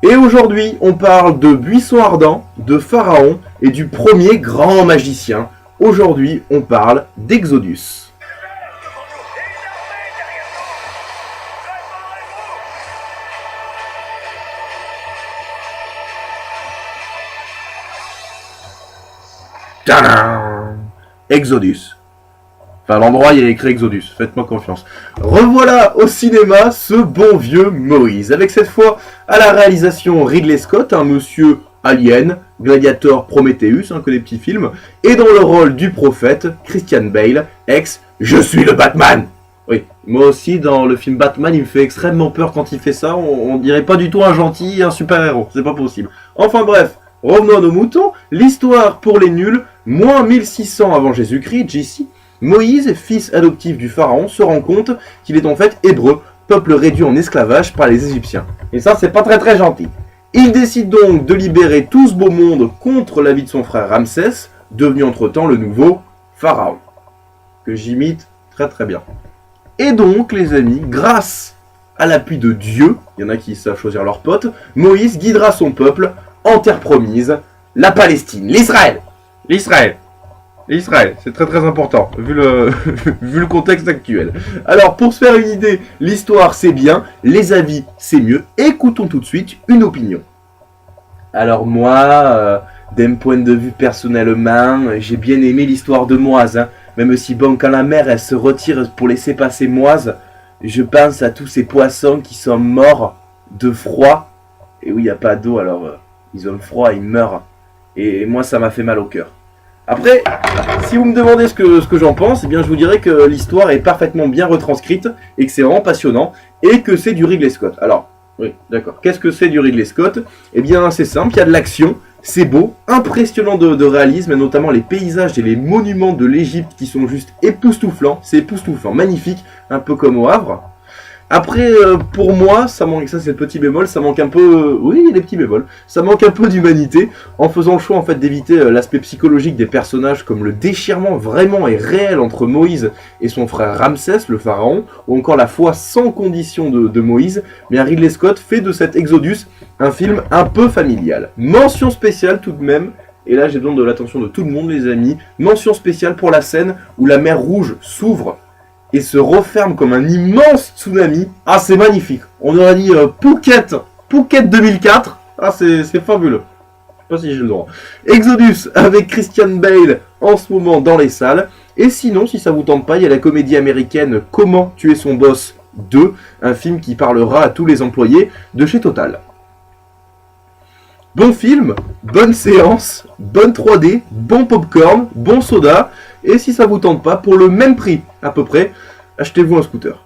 Et aujourd'hui, on parle de Buisson Ardent, de Pharaon et du premier grand magicien. Aujourd'hui, on parle d'Exodus. Tadam! Exodus. Enfin, l'endroit, il y a écrit Exodus, faites-moi confiance. Revoilà au cinéma ce bon vieux Moïse, avec cette fois à la réalisation Ridley Scott, un monsieur Alien, Gladiator, Prometheus, que des petits films, et dans le rôle du prophète, Christian Bale, ex « Je suis le Batman ». Oui, moi aussi, dans le film Batman, il me fait extrêmement peur quand il fait ça, on dirait pas du tout un gentil, un super-héros, c'est pas possible. Enfin bref, revenons à nos moutons, l'histoire pour les nuls, moins 1600 avant Jésus-Christ, JC, Moïse, fils adoptif du pharaon, se rend compte qu'il est en fait hébreu, peuple réduit en esclavage par les Égyptiens. Et ça, c'est pas très gentil. Il décide donc de libérer tout ce beau monde contre l'avis de son frère Ramsès, devenu entre-temps le nouveau pharaon. Que j'imite très bien. Et donc, les amis, grâce à l'appui de Dieu, il y en a qui savent choisir leurs potes, Moïse guidera son peuple en terre promise, la Palestine, l'Israël. L'Israël, c'est très important, vu le contexte actuel. Alors, pour se faire une idée, l'histoire c'est bien, les avis c'est mieux. Écoutons tout de suite une opinion. Alors moi, d'un point de vue personnellement, j'ai bien aimé l'histoire de Moïse. Même si, bon, quand la mer elle se retire pour laisser passer Moïse, je pense à tous ces poissons qui sont morts de froid. Et oui, il n'y a pas d'eau, alors ils ont froid, ils meurent. Et moi, ça m'a fait mal au cœur. Après, si vous me demandez ce que j'en pense, eh bien je vous dirais que l'histoire est parfaitement bien retranscrite et que c'est vraiment passionnant et que c'est du Ridley Scott. Alors, oui, d'accord. Qu'est-ce que c'est du Ridley Scott? Eh bien, c'est simple, il y a de l'action, c'est beau, impressionnant de réalisme, et notamment les paysages et les monuments de l'Égypte qui sont juste époustouflants. C'est époustouflant, magnifique, un peu comme au Havre. Après, pour moi, ça manque, ça c'est le petit bémol, ça manque un peu, oui, il y a des petits bémols, ça manque un peu d'humanité, en faisant le choix en fait d'éviter l'aspect psychologique des personnages, comme le déchirement vraiment et réel entre Moïse et son frère Ramsès, le pharaon, ou encore la foi sans condition de Moïse. Bien Ridley Scott fait de cet Exodus un film un peu familial. Mention spéciale tout de même, et là j'ai besoin de l'attention de tout le monde les amis, mention spéciale pour la scène où la mer Rouge s'ouvre et se referme comme un immense tsunami. Ah, c'est magnifique. On aurait dit Phuket 2004. Ah, c'est fabuleux. Je sais pas si j'ai le droit. Exodus avec Christian Bale en ce moment dans les salles. Et sinon, si ça vous tente pas, il y a la comédie américaine Comment tuer son boss 2, un film qui parlera à tous les employés de chez Total. Bon film, bonne séance, bonne 3D, bon popcorn, bon soda. Et si ça vous tente pas, pour le même prix à peu près, achetez-vous un scooter.